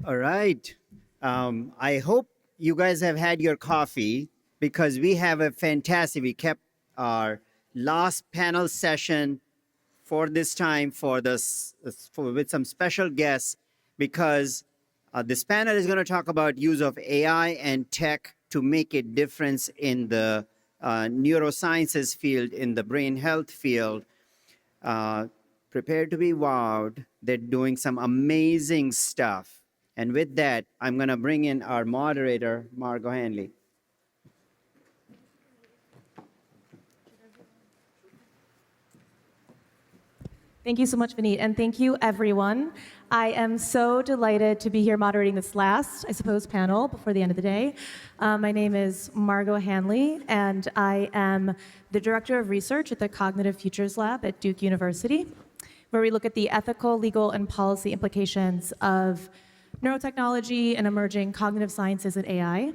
All right. I hope you guys have had your coffee because we have a fantastic. We kept our last panel session for this time with some special guests because this panel is going to talk about use of AI and tech to make a difference in the neurosciences field, in the brain health field. Prepare to be wowed. They're doing some amazing stuff. And with that, I'm going to bring in our moderator, Margot Hanley. Thank you so much, Vineet, and thank you, everyone. I am so delighted to be here moderating this last, I suppose, panel before the end of the day. My name is Margot Hanley, and I am the Director of Research at the Cognitive Futures Lab at Duke University, where we look at the ethical, legal, and policy implications of neurotechnology and emerging cognitive sciences and AI.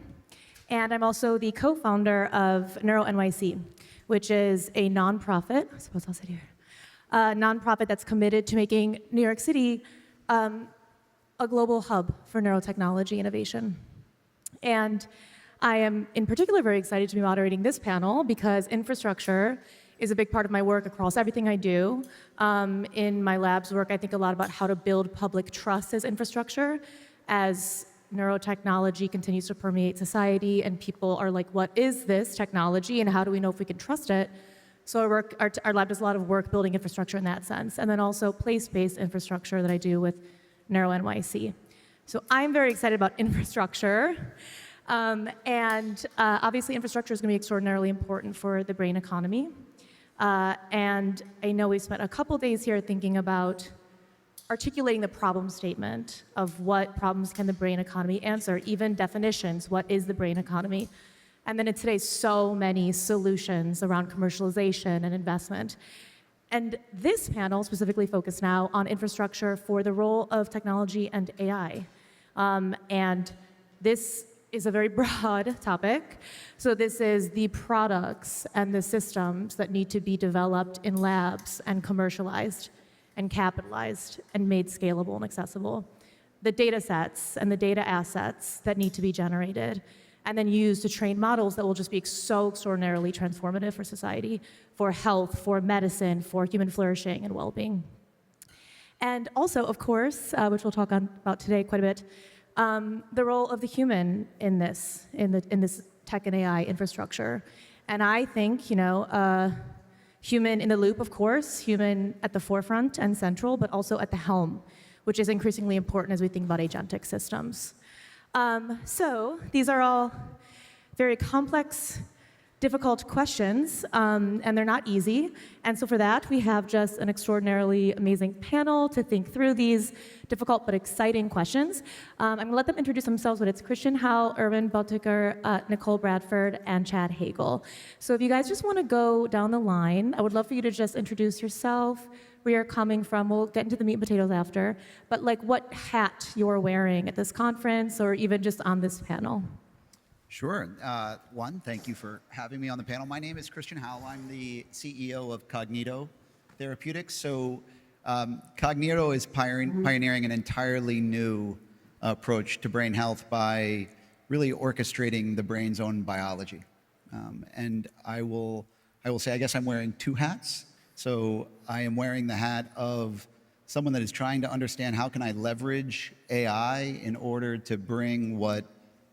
And I'm also the co-founder of NeuroNYC, which is a nonprofit, I suppose I'll sit here, a nonprofit that's committed to making New York City a global hub for neurotechnology innovation. And I am in particular very excited to be moderating this panel because infrastructure is a big part of my work across everything I do. In my lab's work, I think a lot about how to build public trust as infrastructure as neurotechnology continues to permeate society and people are like, what is this technology and how do we know if we can trust it? So our lab does a lot of work building infrastructure in that sense, and then also place-based infrastructure that I do with NeuroNYC. So I'm very excited about infrastructure, and obviously infrastructure is going to be extraordinarily important for the brain economy. And I know we spent a couple days here thinking about articulating the problem statement of what problems can the brain economy answer, even definitions, what is the brain economy? And then in today's so many solutions around commercialization and investment. And this panel specifically focused now on infrastructure for the role of technology and AI. And this is a very broad topic. So this is the products and the systems that need to be developed in labs and commercialized and capitalized and made scalable and accessible. The data sets and the data assets that need to be generated and then used to train models that will just be so extraordinarily transformative for society, for health, for medicine, for human flourishing and well-being. And also, of course, which we'll talk about today quite a bit, the role of the human in this tech and AI infrastructure. And I think, human in the loop, of course, human at the forefront and central, but also at the helm, which is increasingly important as we think about agentic systems. So these are all very complex, difficult questions, and they're not easy. And so for that, we have just an extraordinarily amazing panel to think through these difficult but exciting questions. I'm going to let them introduce themselves, but it's Christian Howell, Erwin Boetticher, Nicole Bradford, and Chad Hagel. So if you guys just want to go down the line, I would love for you to just introduce yourself, where you're coming from. We'll get into the meat and potatoes after. But like what hat you're wearing at this conference or even just on this panel. Sure. One, thank you for having me on the panel. My name is Christian Howell. I'm the CEO of Cognito Therapeutics. So Cognito is pioneering an entirely new approach to brain health by really orchestrating the brain's own biology. And I will say, I guess I'm wearing two hats. So I am wearing the hat of someone that is trying to understand how can I leverage AI in order to bring what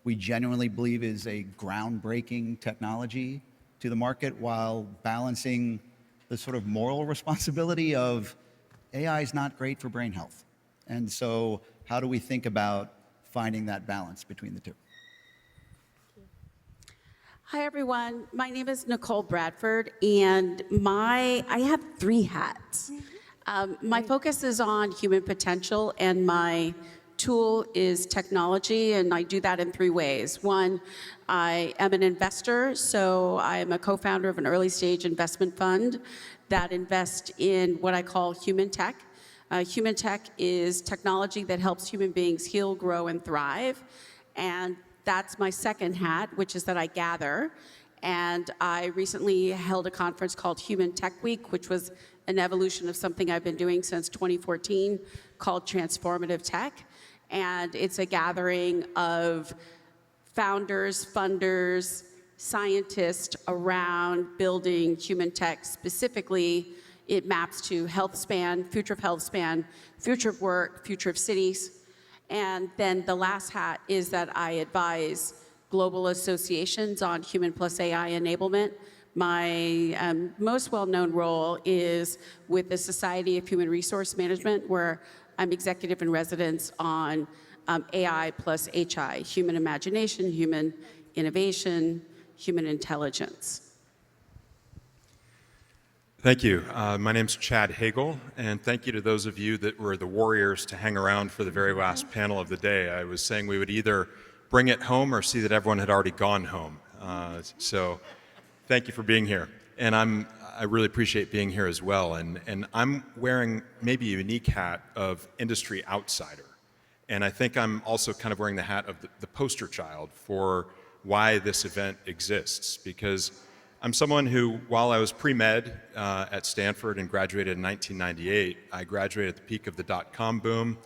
we genuinely believe is a groundbreaking technology to the market while balancing the sort of moral responsibility of AI is not great for brain health. And so how do we think about finding that balance between the two? Hi, everyone. My name is Nicole Bradford, and I have three hats. My focus is on human potential, and my tool is technology, and I do that in three ways. One, I am an investor, so I am a co-founder of an early-stage investment fund that invests in what I call human tech. Human tech is technology that helps human beings heal, grow, and thrive. And that's my second hat, which is that I gather. And I recently held a conference called Human Tech Week, which was an evolution of something I've been doing since 2014 called Transformative Tech. And it's a gathering of founders, funders, scientists around building human tech. Specifically, it maps to health span, future of health span, future of work, future of cities. And then the last hat is that I advise global associations on human plus AI enablement. My most well-known role is with the Society of Human Resource Management, where I'm executive in residence on AI plus HI, human imagination, human innovation, human intelligence. Thank you. My name's Chad Hagel, and thank you to those of you that were the warriors to hang around for the very last panel of the day. I was saying we would either bring it home or see that everyone had already gone home. So thank you for being here. And I really appreciate being here as well. And I'm wearing maybe a unique hat of industry outsider. And I think I'm also kind of wearing the hat of the poster child for why this event exists, because I'm someone who, while I was pre-med at Stanford and graduated in 1998, I graduated at the peak of the dot-com boom,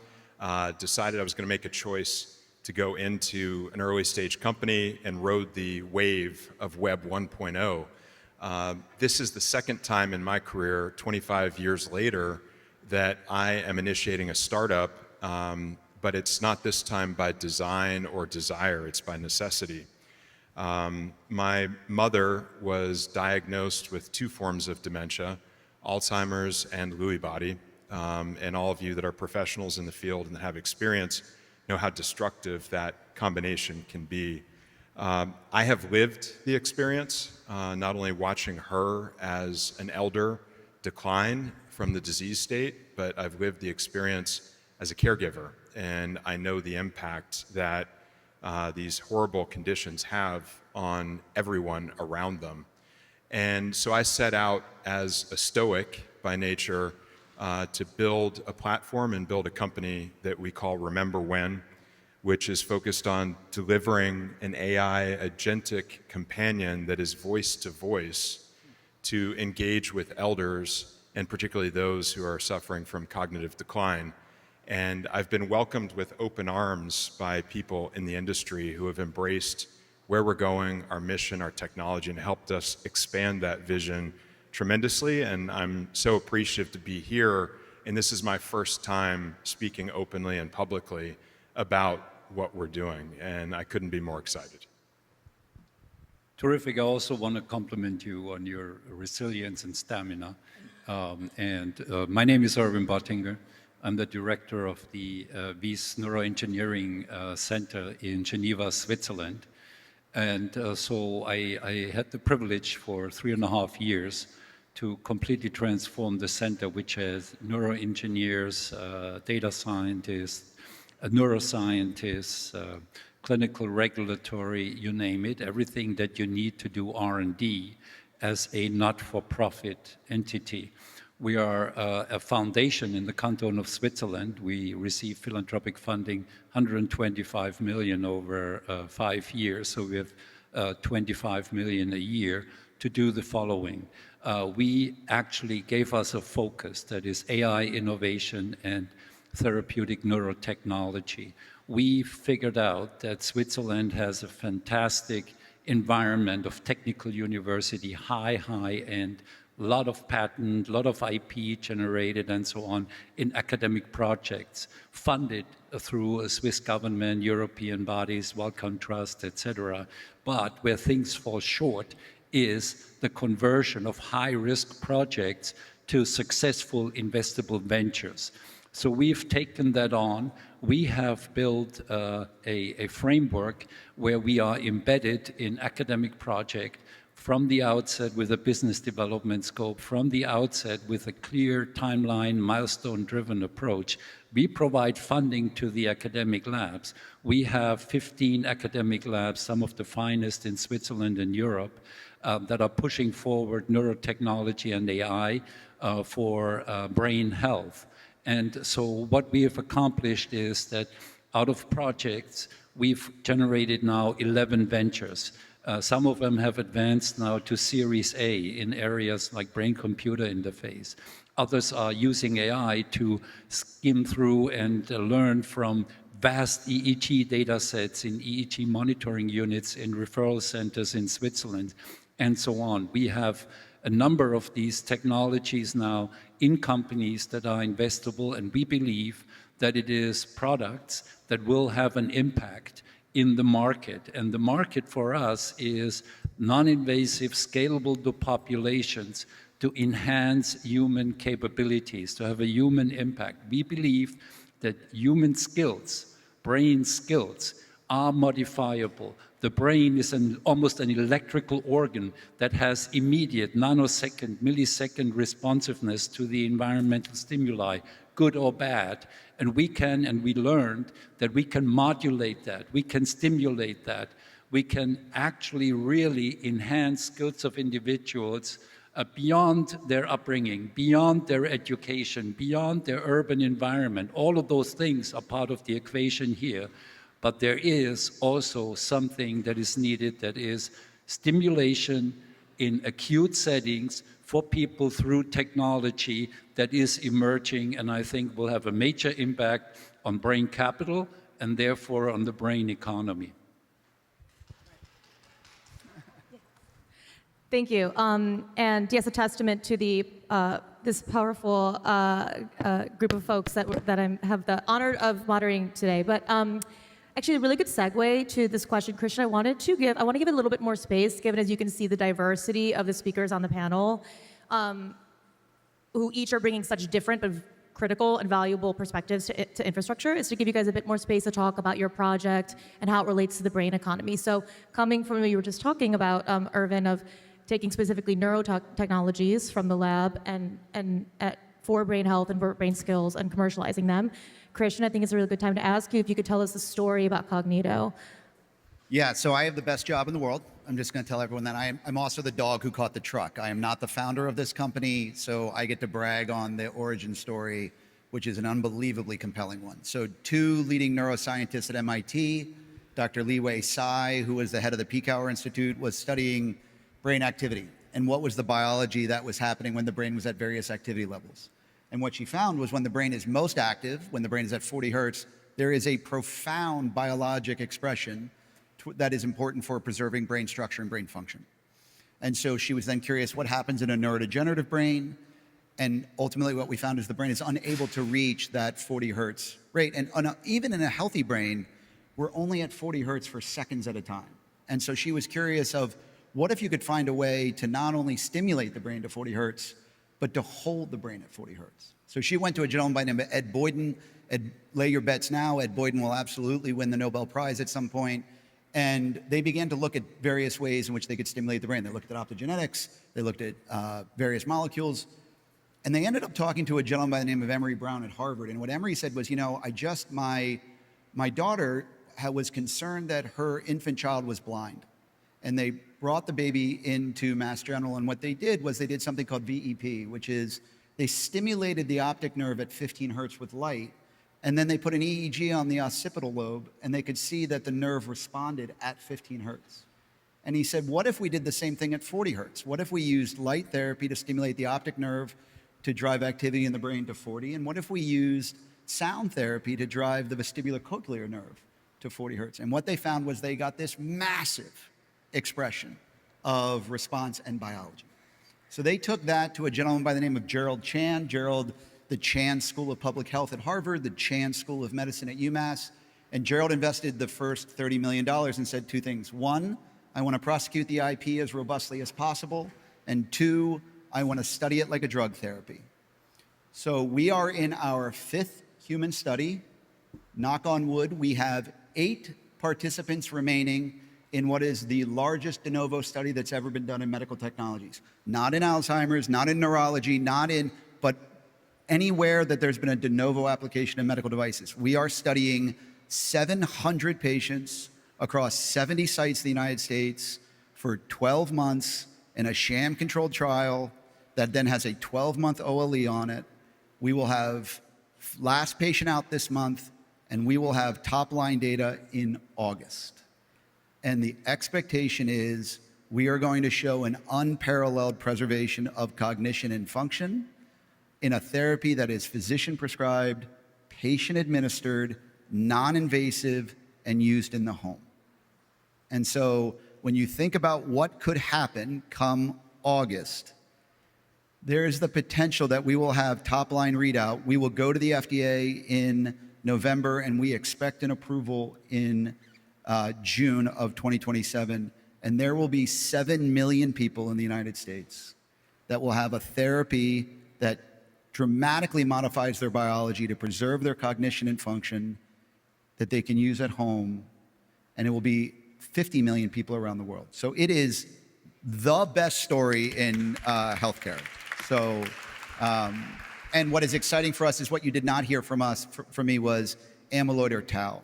decided I was going to make a choice to go into an early stage company and rode the wave of Web 1.0. This is the second time in my career, 25 years later, that I am initiating a startup, but it's not this time by design or desire, it's by necessity. My mother was diagnosed with 2 forms of dementia, Alzheimer's and Lewy body, and all of you that are professionals in the field and have experience know how destructive that combination can be. I have lived the experience, not only watching her as an elder decline from the disease state, but I've lived the experience as a caregiver, and I know the impact that these horrible conditions have on everyone around them. And so I set out as a stoic by nature to build a platform and build a company that we call Remember When, which is focused on delivering an AI agentic companion that is voice to voice to engage with elders, and particularly those who are suffering from cognitive decline. And I've been welcomed with open arms by people in the industry who have embraced where we're going, our mission, our technology, and helped us expand that vision tremendously. And I'm so appreciative to be here. And this is my first time speaking openly and publicly about what we're doing. And I couldn't be more excited. Terrific. I also want to compliment you on your resilience and stamina. My name is Erwin Bottinger. I'm the director of the Wyss Neuroengineering Center in Geneva, Switzerland. And so I had the privilege for 3.5 years to completely transform the center, which has neuroengineers, data scientists, neuroscientists, clinical, regulatory, you name it, everything that you need to do R&D as a not-for-profit entity. We are a foundation in the canton of Switzerland. We receive philanthropic funding, 125 million over 5 years. So we have 25 million a year to do the following. We actually gave us a focus that is AI innovation and therapeutic neurotechnology. We figured out that Switzerland has a fantastic environment of technical university, high-end, a lot of patent, a lot of IP generated and so on in academic projects funded through a Swiss government, European bodies, Wellcome Trust, etc. But where things fall short is the conversion of high-risk projects to successful investable ventures. So we've taken that on. We have built a framework where we are embedded in academic project from the outset with a business development scope, from the outset with a clear timeline, milestone-driven approach. We provide funding to the academic labs. We have 15 academic labs, some of the finest in Switzerland and Europe, that are pushing forward neurotechnology and AI for brain health. And so what we have accomplished is that out of projects, we've generated now 11 ventures. Some of them have advanced now to Series A in areas like brain-computer interface. Others are using AI to skim through and learn from vast EEG data sets in EEG monitoring units in referral centers in Switzerland, and so on. We have a number of these technologies now in companies that are investable, and we believe that it is products that will have an impact in the market. And the market for us is non-invasive, scalable to populations to enhance human capabilities, to have a human impact. We believe that human skills, brain skills, are modifiable. The brain is almost an electrical organ that has immediate nanosecond, millisecond responsiveness to the environmental stimuli, good or bad. And we learned that we can modulate that, we can stimulate that, we can actually really enhance skills of individuals beyond their upbringing, beyond their education, beyond their urban environment. All of those things are part of the equation here. But there is also something that is needed, that is stimulation in acute settings for people through technology that is emerging, and I think will have a major impact on brain capital and therefore on the brain economy. Thank you. And yes, a testament to the this powerful group of folks that I have the honor of moderating today. But actually, a really good segue to this question, Christian. I want to give it a little bit more space, given as you can see the diversity of the speakers on the panel, who each are bringing such different but critical and valuable perspectives to infrastructure, is to give you guys a bit more space to talk about your project and how it relates to the brain economy. So coming from what you were just talking about, Ervin, of taking specifically neurotechnologies from the lab and for brain health and for brain skills and commercializing them. Christian, I think it's a really good time to ask you if you could tell us the story about Cognito. Yeah, so I have the best job in the world. I'm just going to tell everyone that I'm also the dog who caught the truck. I am not the founder of this company, so I get to brag on the origin story, which is an unbelievably compelling one. So 2 leading neuroscientists at MIT, Dr. Liwei Tsai, who was the head of the Pekauer Institute, was studying brain activity and what was the biology that was happening when the brain was at various activity levels. And what she found was when the brain is most active, when the brain is at 40 hertz, there is a profound biologic expression that is important for preserving brain structure and brain function. And so she was then curious what happens in a neurodegenerative brain. And ultimately what we found is the brain is unable to reach that 40 hertz rate. And even in a healthy brain, we're only at 40 hertz for seconds at a time. And so she was curious of what if you could find a way to not only stimulate the brain to 40 hertz, but to hold the brain at 40 hertz. So she went to a gentleman by the name of Ed Boyden. Ed, lay your bets now. Ed Boyden will absolutely win the Nobel Prize at some point. And they began to look at various ways in which they could stimulate the brain. They looked at optogenetics, they looked at various molecules, and they ended up talking to a gentleman by the name of Emory Brown at Harvard. And what Emory said was, my daughter was concerned that her infant child was blind. And they brought the baby into Mass General, and what they did was they did something called VEP, which is they stimulated the optic nerve at 15 hertz with light, and then they put an EEG on the occipital lobe, and they could see that the nerve responded at 15 hertz. And he said, what if we did the same thing at 40 hertz? What if we used light therapy to stimulate the optic nerve to drive activity in the brain to 40? And what if we used sound therapy to drive the vestibulocochlear nerve to 40 hertz? And what they found was they got this massive expression of response and biology. So they took that to a gentleman by the name of Gerald Chan. Gerald, the Chan School of Public Health at Harvard, the Chan School of Medicine at UMass. And Gerald invested the first $30 million and said 2 things. 1, I want to prosecute the IP as robustly as possible. And 2, I want to study it like a drug therapy. So we are in our 5th human study. Knock on wood, we have 8 participants remaining in what is the largest de novo study that's ever been done in medical technologies. Not in Alzheimer's, not in neurology, but anywhere that there's been a de novo application in medical devices. We are studying 700 patients across 70 sites in the United States for 12 months in a sham-controlled trial that then has a 12-month OLE on it. We will have last patient out this month, and we will have top-line data in August. And the expectation is we are going to show an unparalleled preservation of cognition and function in a therapy that is physician-prescribed, patient-administered, non-invasive, and used in the home. And so when you think about what could happen come August, there is the potential that we will have top-line readout. We will go to the FDA in November, and we expect an approval in June of 2027. And there will be 7 million people in the United States that will have a therapy that dramatically modifies their biology to preserve their cognition and function that they can use at home. And it will be 50 million people around the world. So it is the best story in healthcare. So, and what is exciting for us is what you did not hear from us, from me, was amyloid or tau.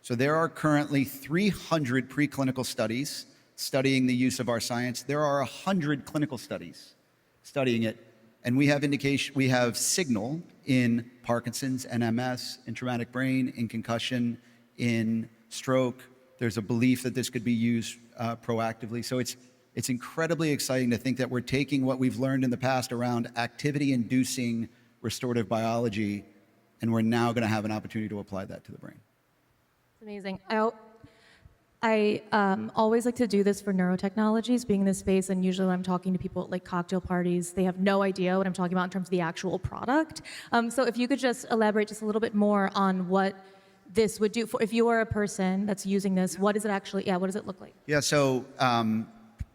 So there are currently 300 preclinical studies studying the use of our science. There are 100 clinical studies studying it. And we have indication, we have signal in Parkinson's and MS, in traumatic brain, in concussion, in stroke. There's a belief that this could be used proactively. So it's incredibly exciting to think that we're taking what we've learned in the past around activity-inducing restorative biology, and we're now going to have an opportunity to apply that to the brain. It's amazing. I always like to do this for neurotechnologies, being in this space, and usually when I'm talking to people at like cocktail parties, they have no idea what I'm talking about in terms of the actual product. So if you could just elaborate just a little bit more on what this would do for, if you are a person that's using this, what is it actually, what does it look like? Yeah, so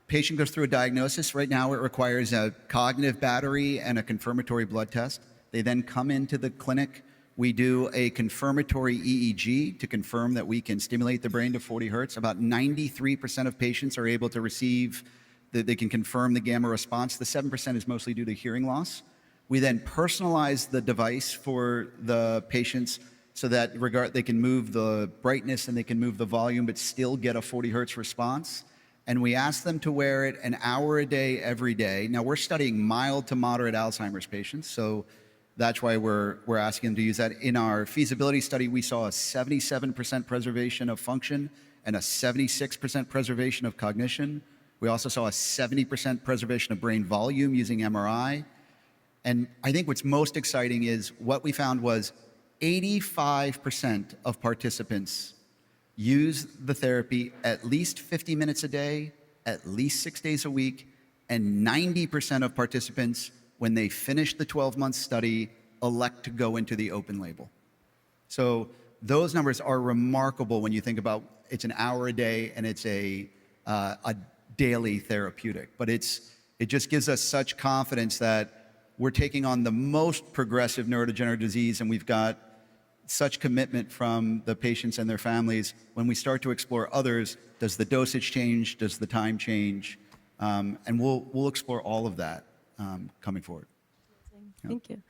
patient goes through a diagnosis. Right now it requires a cognitive battery and a confirmatory blood test. They then come into the clinic. We do a confirmatory EEG to confirm that we can stimulate the brain to 40 hertz. About 93% of patients are able to receive, they can confirm the gamma response. The 7% is mostly due to hearing loss. We then personalize the device for the patients so that they can move the brightness and they can move the volume, but still get a 40 hertz response. And we ask them to wear it an hour a day, every day. Now we're studying mild to moderate Alzheimer's patients, so that's why we're asking them to use that. In our feasibility study, we saw a 77% preservation of function and a 76% preservation of cognition. We also saw a 70% preservation of brain volume using MRI. And I think what's most exciting is what we found was 85% of participants use the therapy at least 50 minutes a day, at least 6 days a week, and 90% of participants, when they finish the 12-month study, elect to go into the open label. So those numbers are remarkable when you think about it's an hour a day and it's a daily therapeutic. But it just gives us such confidence that we're taking on the most progressive neurodegenerative disease, and we've got such commitment from the patients and their families. When we start to explore others, does the dosage change? Does the time change? And we'll explore all of that coming forward. Thank you.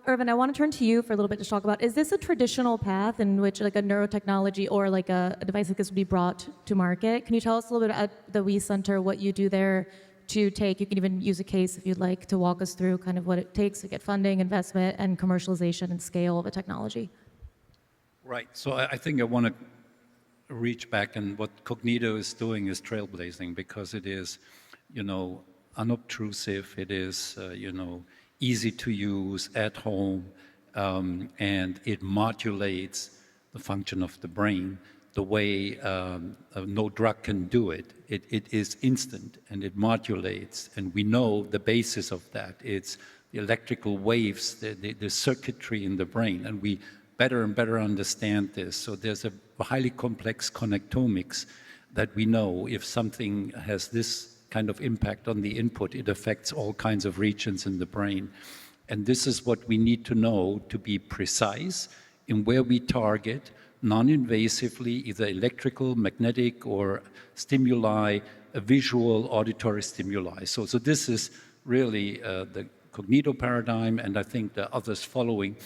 Irvin, I want to turn to you for a little bit to talk about, is this a traditional path in which like a neurotechnology or like a device like this would be brought to market? Can you tell us a little bit at the WE Center what you do there to take, you can even use a case if you'd like to walk us through kind of what it takes to get funding, investment, and commercialization and scale of a technology? Right. So I think I want to reach back, and what Cognito is doing is trailblazing because it is, unobtrusive. It is, easy to use at home, and it modulates the function of the brain the way no drug can do it. It is instant and it modulates, and we know the basis of that. It's the electrical waves, the circuitry in the brain, and we better and better understand this. So there's a highly complex connectomics that we know if something has this kind of impact on the input, it affects all kinds of regions in the brain. And this is what we need to know to be precise in where we target non-invasively, either electrical, magnetic, or stimuli, a visual, auditory stimuli. So this is really the Cognito paradigm, and I think the others following.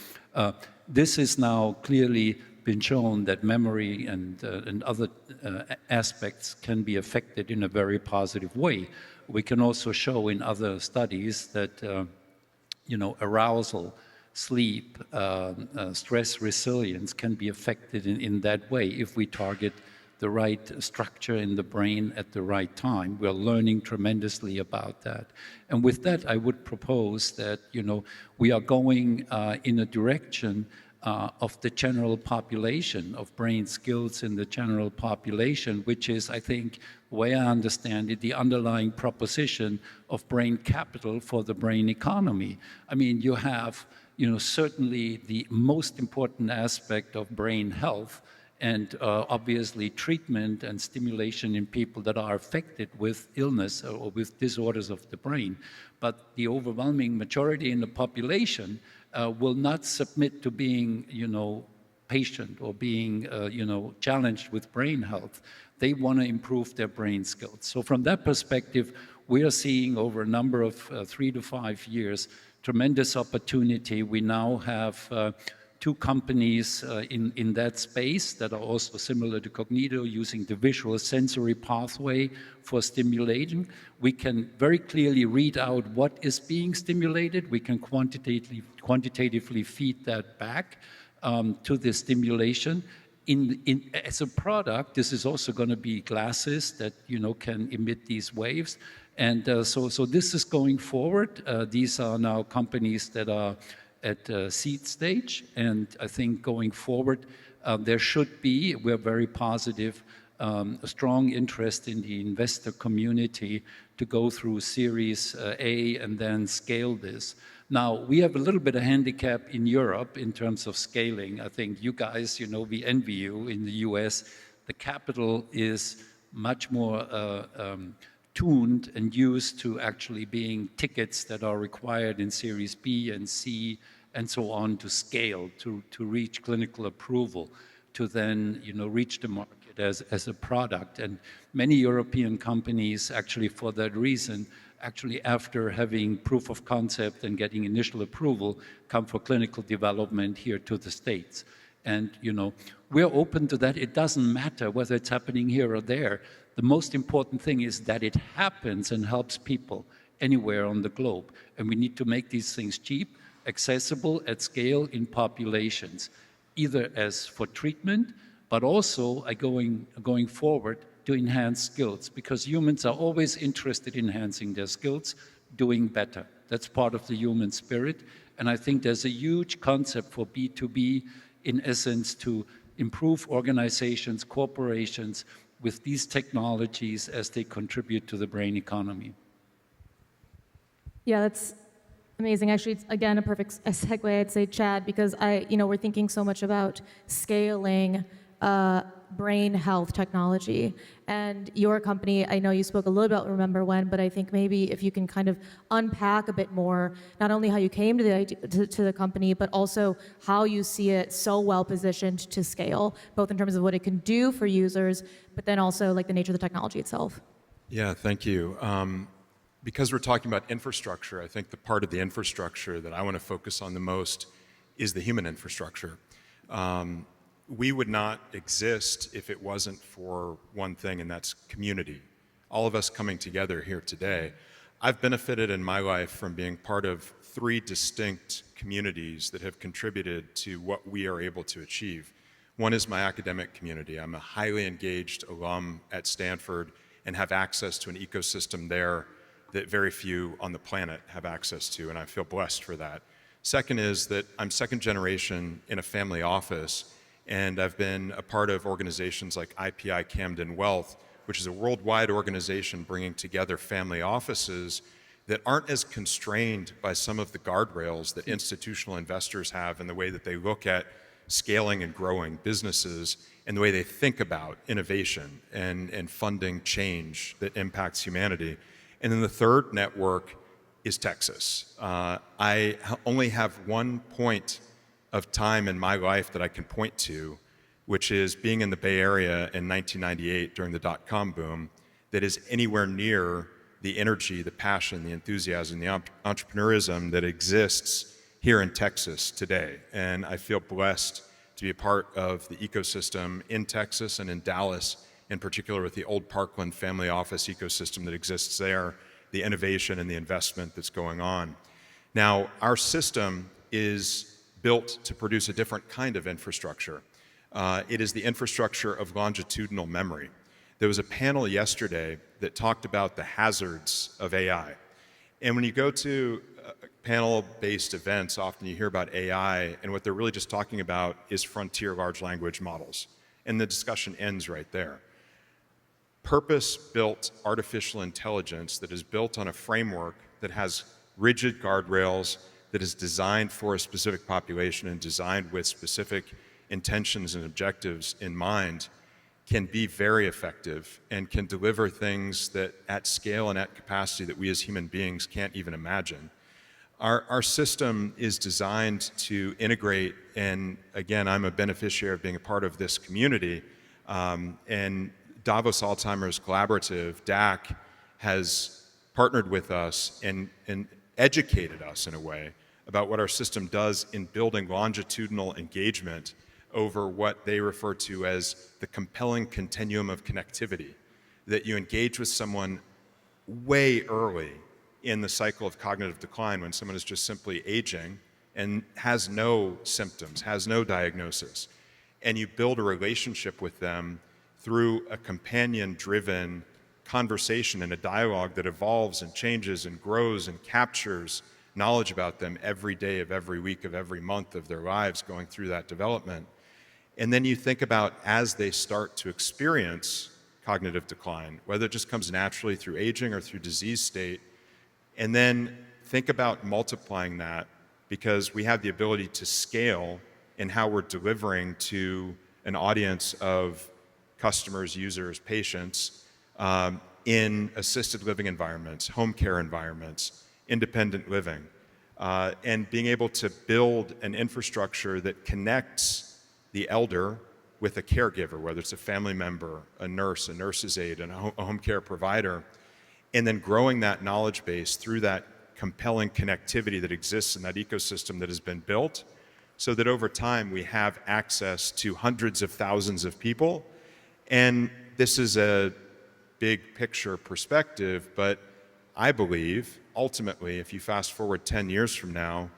This is now clearly been shown that memory and other aspects can be affected in a very positive way. We can also show in other studies that arousal, sleep, stress resilience can be affected in that way if we target the right structure in the brain at the right time. We're learning tremendously about that. And with that, I would propose that, we are going in a direction of the general population, of brain skills in the general population, which is, I think, the way I understand it, the underlying proposition of brain capital for the brain economy. I mean, you have, certainly the most important aspect of brain health, and obviously treatment and stimulation in people that are affected with illness or with disorders of the brain. But the overwhelming majority in the population will not submit to being, patient or being, challenged with brain health. They want to improve their brain skills. So from that perspective, we are seeing over a number of 3 to 5 years, tremendous opportunity. We now have 2 companies in that space that are also similar to Cognito, using the visual sensory pathway for stimulating. We can very clearly read out what is being stimulated. We can quantitatively feed that back to the stimulation. As a product, this is also going to be glasses that can emit these waves. And so this is going forward. These are now companies that are at seed stage, and I think going forward, there should be, we're very positive, a strong interest in the investor community to go through Series A and then scale this. Now, we have a little bit of handicap in Europe in terms of scaling. I think you guys, we envy you in the US. The capital is much more tuned and used to actually being tickets that are required in Series B and C and so on to scale, to reach clinical approval, to then reach the market as a product. And many European companies actually for that reason, actually after having proof of concept and getting initial approval, come for clinical development here to the States. And we're open to that. It doesn't matter whether it's happening here or there. The most important thing is that it happens and helps people anywhere on the globe. And we need to make these things cheap, accessible at scale in populations, either as for treatment, but also going forward to enhance skills, because humans are always interested in enhancing their skills, doing better. That's part of the human spirit. And I think there's a huge concept for B2B, in essence, to improve organizations, corporations, with these technologies as they contribute to the brain economy. Yeah, that's amazing. Actually, it's, again, a perfect segue, I'd say, Chad, because we're thinking so much about scaling brain health technology. And your company, I know you spoke a little about Remember When, but I think maybe if you can kind of unpack a bit more, not only how you came to the idea, to the company, but also how you see it so well positioned to scale, both in terms of what it can do for users, but then also like the nature of the technology itself. Yeah, thank you. Because we're talking about infrastructure, I think the part of the infrastructure that I want to focus on the most is the human infrastructure. We would not exist if it wasn't for one thing, and that's community. All of us coming together here today. I've benefited in my life from being part of 3 distinct communities that have contributed to what we are able to achieve. One is my academic community. I'm a highly engaged alum at Stanford and have access to an ecosystem there that very few on the planet have access to, and I feel blessed for that. Second is that I'm second generation in a family office, and I've been a part of organizations like IPI Camden Wealth, which is a worldwide organization bringing together family offices that aren't as constrained by some of the guardrails that institutional investors have in the way that they look at scaling and growing businesses and the way they think about innovation and funding change that impacts humanity. And then the third network is Texas. I only have one point of time in my life that I can point to, which is being in the Bay Area in 1998 during the dot-com boom, that is anywhere near the energy, the passion, the enthusiasm, the entrepreneurism that exists here in Texas today. And I feel blessed to be a part of the ecosystem in Texas and in Dallas, in particular with the old Parkland family office ecosystem that exists there, the innovation and the investment that's going on. Now, our system is built to produce a different kind of infrastructure. It is the infrastructure of longitudinal memory. There was a panel yesterday that talked about the hazards of AI. And when you go to panel-based events, often you hear about AI, and what they're really just talking about is frontier large language models. And the discussion ends right there. Purpose-built artificial intelligence that is built on a framework that has rigid guardrails, that is designed for a specific population and designed with specific intentions and objectives in mind, can be very effective and can deliver things that at scale and at capacity that we as human beings can't even imagine. Our system is designed to integrate, and again, I'm a beneficiary of being a part of this community, and Davos Alzheimer's Collaborative, DAC, has partnered with us and educated us in a way about what our system does in building longitudinal engagement over what they refer to as the compelling continuum of connectivity, that you engage with someone way early in the cycle of cognitive decline when someone is just simply aging and has no symptoms, has no diagnosis, and you build a relationship with them through a companion-driven conversation and a dialogue that evolves and changes and grows and captures knowledge about them every day of every week of every month of their lives going through that development. And then you think about as they start to experience cognitive decline, whether it just comes naturally through aging or through disease state, and then think about multiplying that, because we have the ability to scale in how we're delivering to an audience of customers, users, patients, in assisted living environments, home care environments, independent living, and being able to build an infrastructure that connects the elder with a caregiver, whether it's a family member, a nurse, a nurse's aide, and a home care provider, and then growing that knowledge base through that compelling connectivity that exists in that ecosystem that has been built, so that over time we have access to hundreds of thousands of people. And this is a big picture perspective, but I believe ultimately, if you fast forward 10 years from now,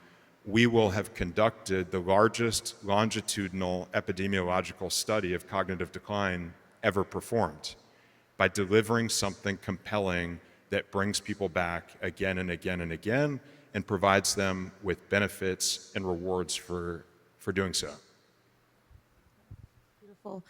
we will have conducted the largest longitudinal epidemiological study of cognitive decline ever performed by delivering something compelling that brings people back again and again and again and provides them with benefits and rewards for doing so. Beautiful.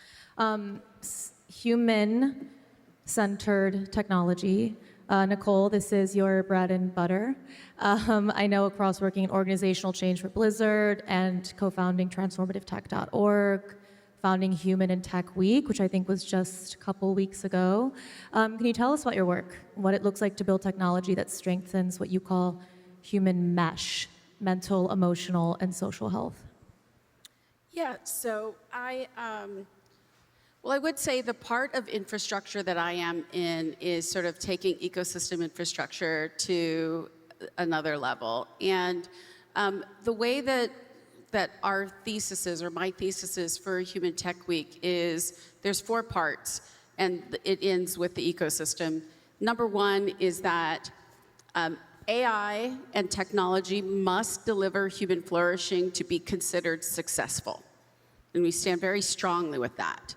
Human-centered technology. Nicole, this is your bread and butter. I know across working in organizational change for Blizzard and co-founding transformativetech.org, founding Human in Tech Week, which I think was just a couple weeks ago. Can you tell us about your work, what it looks like to build technology that strengthens what you call human mesh, mental, emotional, and social health? Yeah, so I would say the part of infrastructure that I am in is sort of taking ecosystem infrastructure to another level. And the way that our thesis is, or my thesis is for Human Tech Week, is there's 4 parts, and it ends with the ecosystem. Number 1 is that AI and technology must deliver human flourishing to be considered successful. And we stand very strongly with that.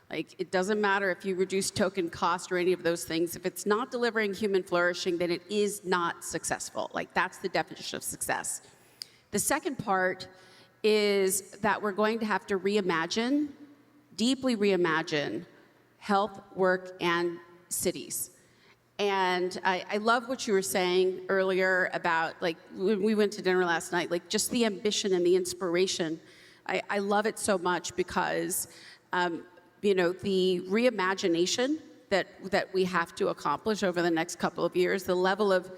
Like, it doesn't matter if you reduce token cost or any of those things. If it's not delivering human flourishing, then it is not successful. Like, that's the definition of success. The second part is that we're going to have to reimagine, deeply reimagine, health, work, and cities. And I love what you were saying earlier about, like, when we went to dinner last night, like, just the ambition and the inspiration. I love it so much because the reimagination that we have to accomplish over the next couple of years, the level of,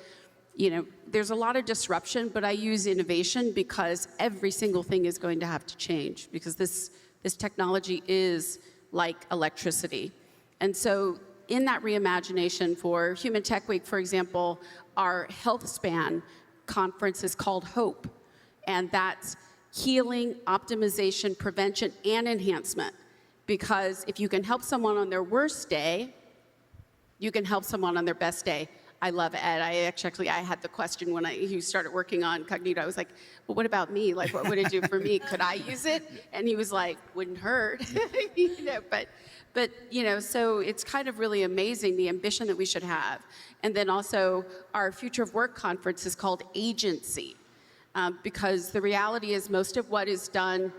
there's a lot of disruption, but I use innovation because every single thing is going to have to change, because this technology is like electricity. And so in that reimagination for Human Tech Week, for example, our health span conference is called HOPE, and that's healing, optimization, prevention, and enhancement. Because if you can help someone on their worst day, you can help someone on their best day. I love Ed. I had the question when he started working on Cognito. I was like, well, what about me? Like, what would it do for me? Could I use it? And he was like, wouldn't hurt. But so it's kind of really amazing the ambition that we should have. And then also our Future of Work conference is called Agency, because the reality is most of what is done,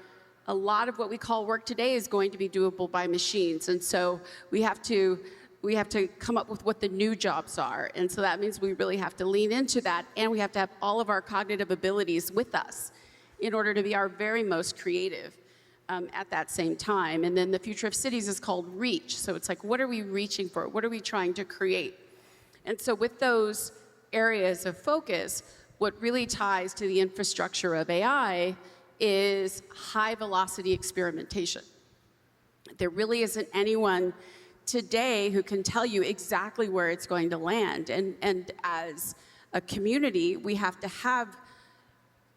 a lot of what we call work today is going to be doable by machines. And so we have to come up with what the new jobs are. And so that means we really have to lean into that, and we have to have all of our cognitive abilities with us in order to be our very most creative at that same time. And then the future of cities is called Reach. So it's like, what are we reaching for? What are we trying to create? And so with those areas of focus, what really ties to the infrastructure of AI is high velocity experimentation. There really isn't anyone today who can tell you exactly where it's going to land. And as a community, we have to have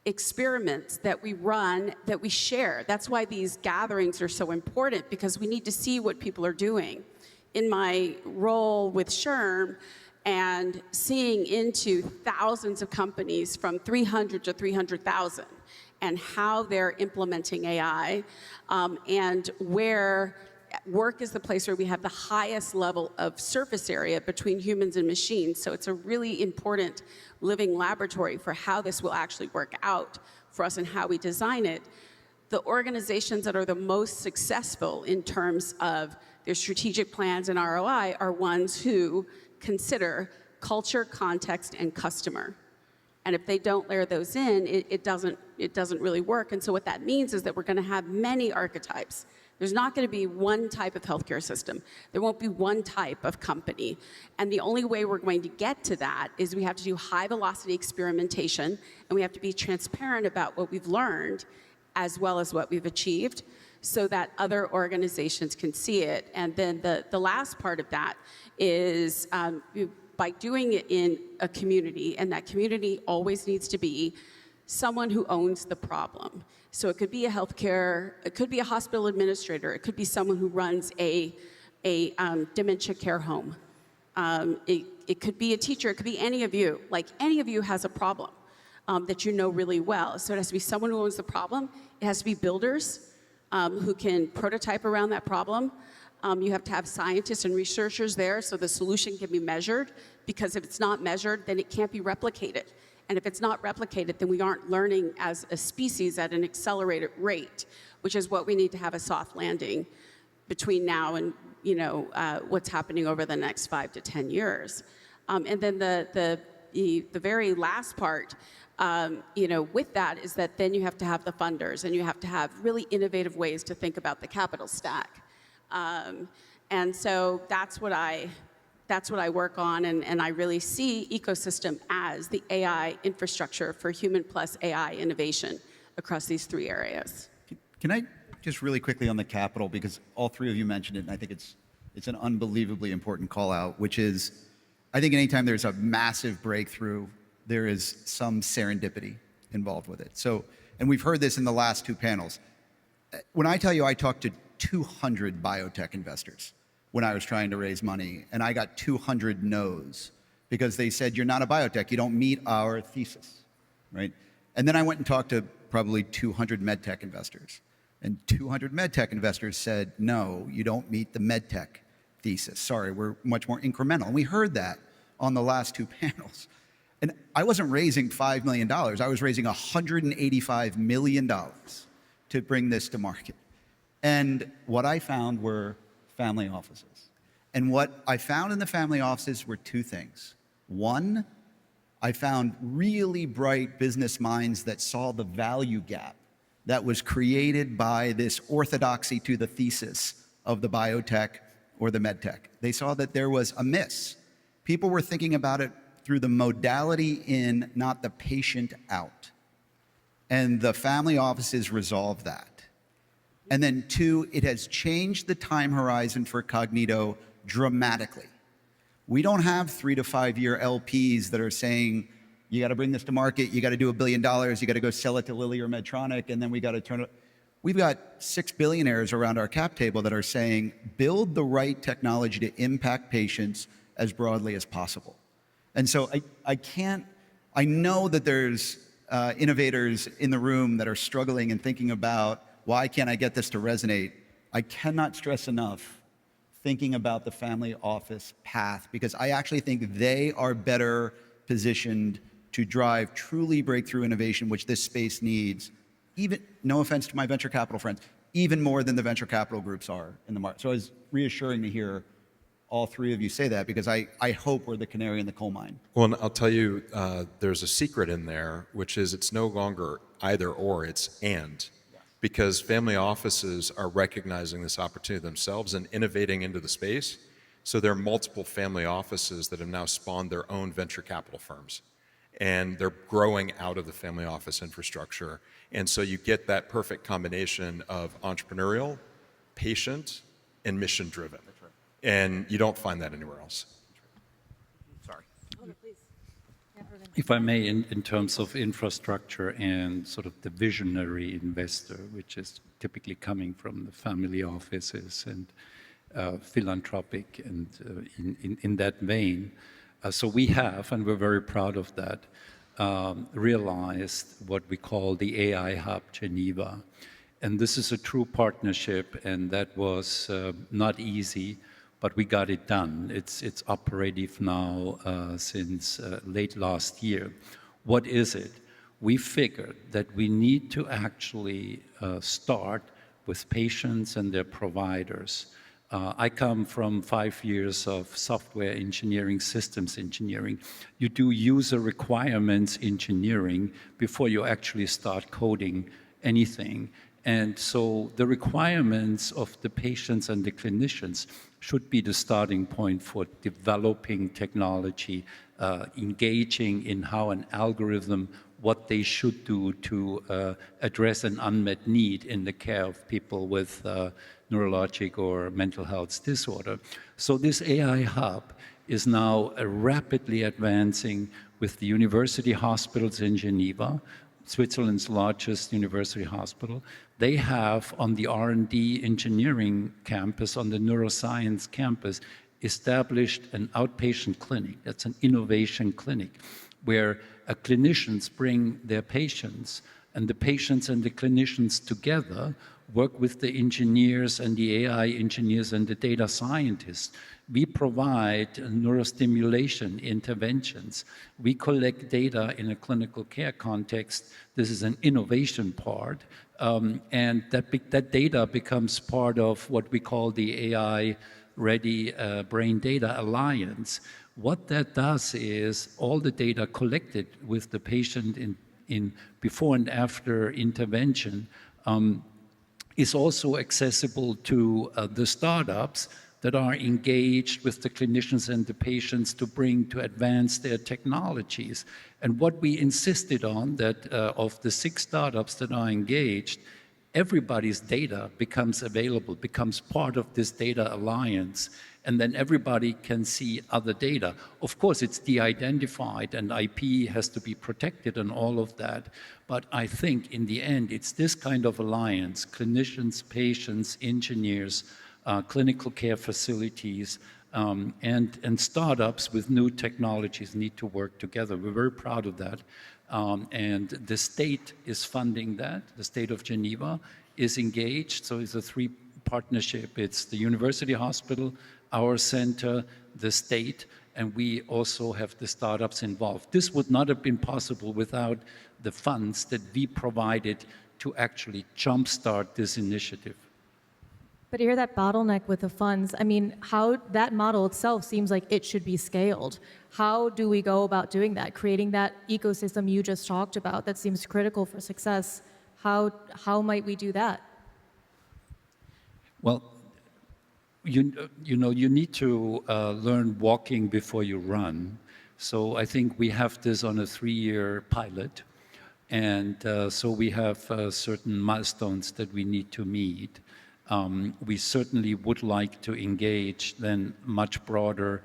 experiments that we run, that we share. That's why these gatherings are so important, because we need to see what people are doing. In my role with SHRM and seeing into thousands of companies from 300 to 300,000 and how they're implementing AI, and where work is the place where we have the highest level of surface area between humans and machines. So it's a really important living laboratory for how this will actually work out for us and how we design it. The organizations that are the most successful in terms of their strategic plans and ROI are ones who consider culture, context, and customer. And if they don't layer those in, it doesn't really work. And so what that means is that we're going to have many archetypes. There's not going to be one type of healthcare system. There won't be one type of company. And the only way we're going to get to that is we have to do high velocity experimentation, and we have to be transparent about what we've learned as well as what we've achieved, so that other organizations can see it. And then the last part of that is by doing it in a community, and that community always needs to be someone who owns the problem. So it could be it could be a hospital administrator, it could be someone who runs a dementia care home. It could be a teacher, it could be any of you. Like, any of you has a problem that you know really well. So it has to be someone who owns the problem. It has to be builders who can prototype around that problem. You have to have scientists and researchers there so the solution can be measured, because if it's not measured, then it can't be replicated. And if it's not replicated, then we aren't learning as a species at an accelerated rate, which is what we need to have a soft landing between now and what's happening over the next 5 to 10 years. And then the very last part, with that is that then you have to have the funders, and you have to have really innovative ways to think about the capital stack. And so that's what I work on, and I really see ecosystem as the AI infrastructure for human plus AI innovation across these three areas. Can I just really quickly on the capital, because all three of you mentioned it, and I think it's an unbelievably important call out, which is, I think anytime there's a massive breakthrough, there is some serendipity involved with it. So, and we've heard this in the last two panels. When I tell you I talked to 200 biotech investors when I was trying to raise money, and I got 200 no's because they said, you're not a biotech, you don't meet our thesis, right? And then I went and talked to probably 200 medtech investors, and 200 medtech investors said, no, you don't meet the medtech thesis. Sorry, we're much more incremental. And we heard that on the last two panels. And I wasn't raising $5 million, I was raising $185 million to bring this to market. And what I found were family offices. And what I found in the family offices were two things. One, I found really bright business minds that saw the value gap that was created by this orthodoxy to the thesis of the biotech or the medtech. They saw that there was a miss. People were thinking about it through the modality in, not the patient out. And the family offices resolved that. And then two, it has changed the time horizon for Cognito dramatically. We don't have 3 to 5 year LPs that are saying, you got to bring this to market, you got to do $1 billion, you got to go sell it to Lilly or Medtronic, and then we got to turn it. We've got 6 billionaires around our cap table that are saying, build the right technology to impact patients as broadly as possible. And so I know that there's innovators in the room that are struggling and thinking about, why can't I get this to resonate? I cannot stress enough thinking about the family office path, because I actually think they are better positioned to drive truly breakthrough innovation, which this space needs, even, no offense to my venture capital friends, even more than the venture capital groups are in the market. So it's reassuring to hear all three of you say that, because I hope we're the canary in the coal mine. Well, and I'll tell you, there's a secret in there, which is it's no longer either or, it's and. Because family offices are recognizing this opportunity themselves and innovating into the space. So there are multiple family offices that have now spawned their own venture capital firms. And they're growing out of the family office infrastructure. And so you get that perfect combination of entrepreneurial, patient, and mission driven. And you don't find that anywhere else. Sorry. If I may, in terms of infrastructure and sort of the visionary investor, which is typically coming from the family offices and philanthropic and in that vein. So we have, and we're very proud of that, realized what we call the AI Hub Geneva. And this is a true partnership, and that was not easy, but we got it done. It's operative now since late last year. What is it? We figured that we need to actually start with patients and their providers. I come from 5 years of software engineering, systems engineering. You do user requirements engineering before you actually start coding anything. And so the requirements of the patients and the clinicians should be the starting point for developing technology, engaging in how an algorithm, what they should do to address an unmet need in the care of people with neurologic or mental health disorder. So this AI hub is now rapidly advancing with the university hospitals in Geneva, Switzerland's largest university hospital. They have on the R&D engineering campus, on the neuroscience campus, established an outpatient clinic. That's an innovation clinic where clinicians bring their patients, and the patients and the clinicians together work with the engineers and the AI engineers and the data scientists. We provide neurostimulation interventions. We collect data in a clinical care context. This is an innovation part. And that data becomes part of what we call the AI-Ready Brain Data Alliance. What that does is all the data collected with the patient in before and after intervention is also accessible to the startups that are engaged with the clinicians and the patients to advance their technologies. And what we insisted on, that of the 6 startups that are engaged, everybody's data becomes available, becomes part of this data alliance, and then everybody can see other data. Of course, it's de-identified and IP has to be protected and all of that. But I think in the end, it's this kind of alliance, clinicians, patients, engineers, clinical care facilities, and startups with new technologies need to work together. We're very proud of that. And the state is funding that. The state of Geneva is engaged. So it's a 3 partnership. It's the university hospital, our center, the state, and we also have the startups involved. This would not have been possible without the funds that we provided to actually jumpstart this initiative. But you hear that bottleneck with the funds. I mean, how that model itself seems like it should be scaled. How do we go about doing that? Creating that ecosystem you just talked about that seems critical for success. How might we do that? Well, you need to learn walking before you run. So I think we have this on a 3-year pilot. And so we have certain milestones that we need to meet. We certainly would like to engage then much broader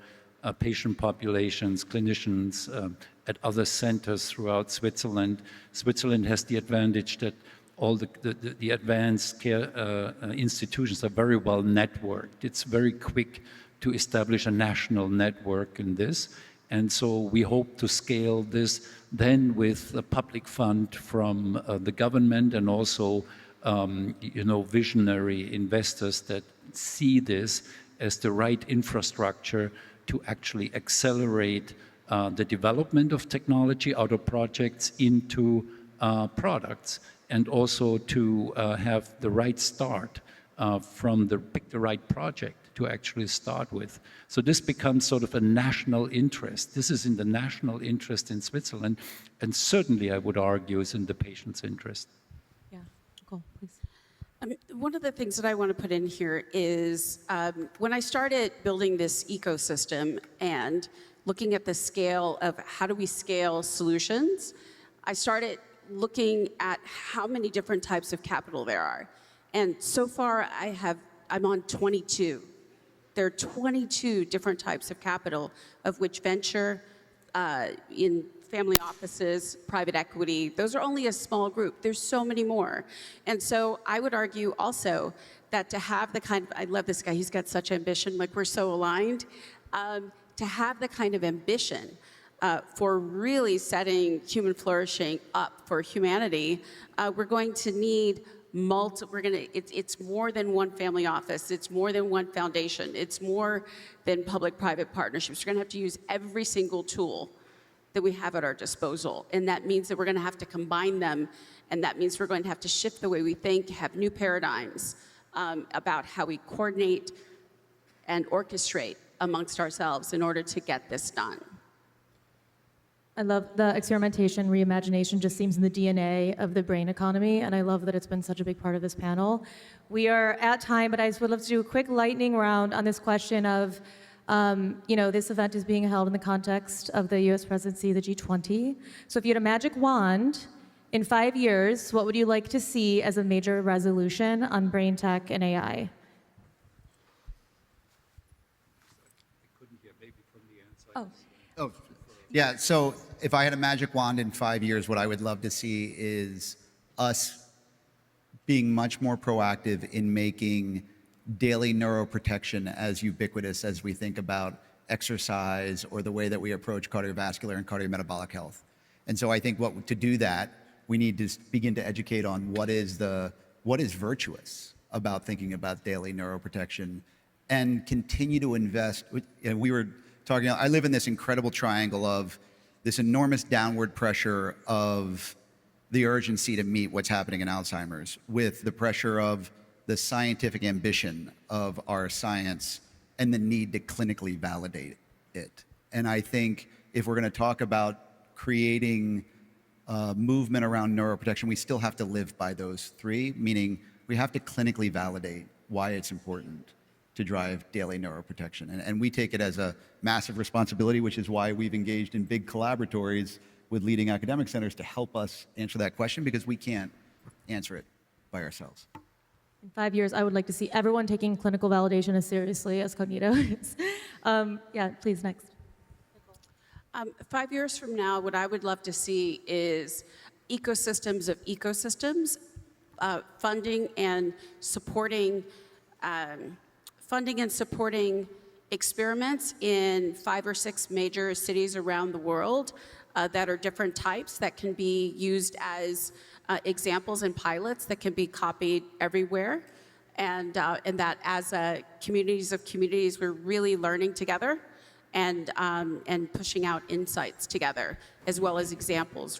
patient populations, clinicians at other centers throughout Switzerland. Switzerland has the advantage that all the advanced care institutions are very well networked. It's very quick to establish a national network in this. And so we hope to scale this then with a public fund from the government and also visionary investors that see this as the right infrastructure to actually accelerate the development of technology out of projects into products, and also to have the right start pick the right project to actually start with. So this becomes sort of a national interest. This is in the national interest in Switzerland, and certainly I would argue is in the patient's interest. Yeah, Nicole, please. One of the things that I want to put in here is when I started building this ecosystem and looking at the scale of how do we scale solutions, I started looking at how many different types of capital there are. And so far, I'm on 22. There are 22 different types of capital, of which venture, in family offices, private equity, those are only a small group. There's so many more. And so I would argue also that to have the kind of, I love this guy, he's got such ambition, like we're so aligned, to have the kind of ambition for really setting human flourishing up for humanity, we're going to need it's more than one family office, it's more than one foundation, it's more than public-private partnerships. We're gonna have to use every single tool that we have at our disposal. And that means that we're gonna have to combine them, and that means we're going to have to shift the way we think, have new paradigms about how we coordinate and orchestrate amongst ourselves in order to get this done. I love the experimentation, reimagination just seems in the DNA of the brain economy, and I love that it's been such a big part of this panel. We are at time, but I just would love to do a quick lightning round on this question of, this event is being held in the context of the U.S. presidency of the G20. So if you had a magic wand, in 5 years, what would you like to see as a major resolution on brain tech and AI? Oh, yeah. So if I had a magic wand in 5 years, what I would love to see is us being much more proactive in making daily neuroprotection as ubiquitous as we think about exercise or the way that we approach cardiovascular and cardiometabolic health. And so I think to do that, we need to begin to educate on what is virtuous about thinking about daily neuroprotection, and continue to invest. We were talking, I live in this incredible triangle of this enormous downward pressure of the urgency to meet what's happening in Alzheimer's, with the pressure of the scientific ambition of our science and the need to clinically validate it. And I think if we're going to talk about creating movement around neuroprotection, we still have to live by those three, meaning we have to clinically validate why it's important to drive daily neuroprotection. And we take it as a massive responsibility, which is why we've engaged in big collaboratories with leading academic centers to help us answer that question, because we can't answer it by ourselves. In 5 years, I would like to see everyone taking clinical validation as seriously as Cognito is. Yeah, please, next. 5 years from now, what I would love to see is ecosystems of ecosystems, funding and supporting experiments in 5 or 6 major cities around the world that are different types that can be used as examples and pilots that can be copied everywhere, and that as communities of communities, we're really learning together and pushing out insights together, as well as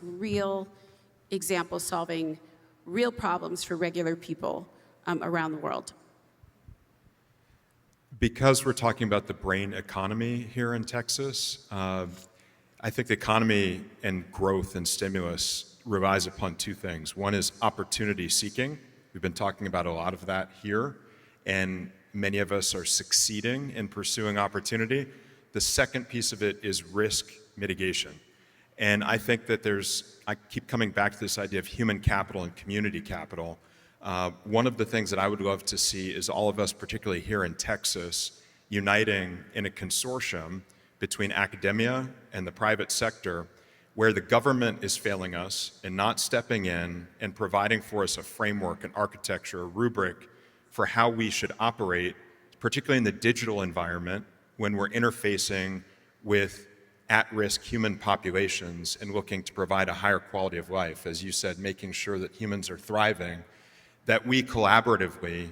real examples solving real problems for regular people around the world. Because we're talking about the brain economy here in Texas, I think the economy and growth and stimulus relies upon two things. One is opportunity seeking. We've been talking about a lot of that here, and many of us are succeeding in pursuing opportunity. The second piece of it is risk mitigation. And I think that I keep coming back to this idea of human capital and community capital. One of the things that I would love to see is all of us, particularly here in Texas, uniting in a consortium between academia and the private sector, where the government is failing us and not stepping in and providing for us a framework, an architecture, a rubric for how we should operate, particularly in the digital environment when we're interfacing with at-risk human populations and looking to provide a higher quality of life, as you said, making sure that humans are thriving, that we collaboratively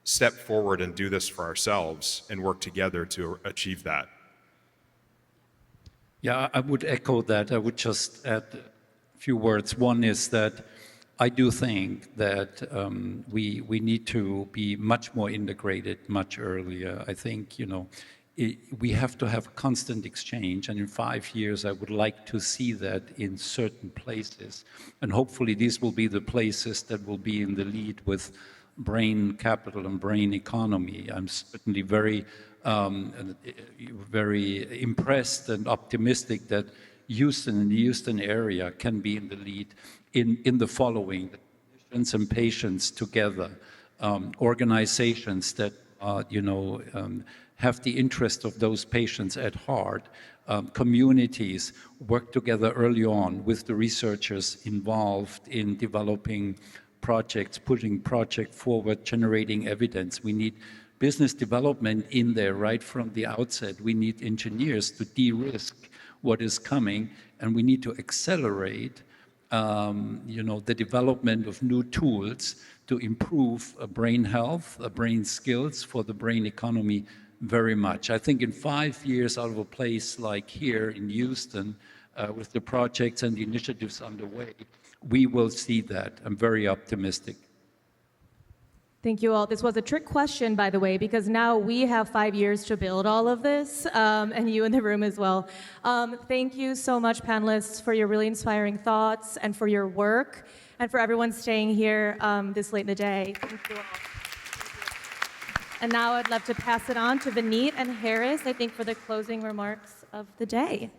step forward and do this for ourselves and work together to achieve that. Yeah, I would echo that. I would just add a few words. One is that I do think that we need to be much more integrated much earlier. I think, we have to have constant exchange, and in 5 years, I would like to see that in certain places. And hopefully, these will be the places that will be in the lead with brain capital and brain economy. I'm certainly very impressed and optimistic that Houston and the Houston area can be in the lead in the following: clinicians and patients together, organizations that have the interest of those patients at heart, communities work together early on with the researchers involved in developing projects, putting project forward, generating evidence. We need business development in there right from the outset. We need engineers to de-risk what is coming, and we need to accelerate the development of new tools to improve brain health, brain skills for the brain economy very much. I think in 5 years, out of a place like here in Houston, with the projects and the initiatives underway, we will see that. I'm very optimistic. Thank you all. This was a trick question, by the way, because now we have 5 years to build all of this, and you in the room as well. Thank you so much, panelists, for your really inspiring thoughts and for your work, and for everyone staying here this late in the day. Thank you all. And now I'd love to pass it on to Vineet and Harris, I think, for the closing remarks of the day.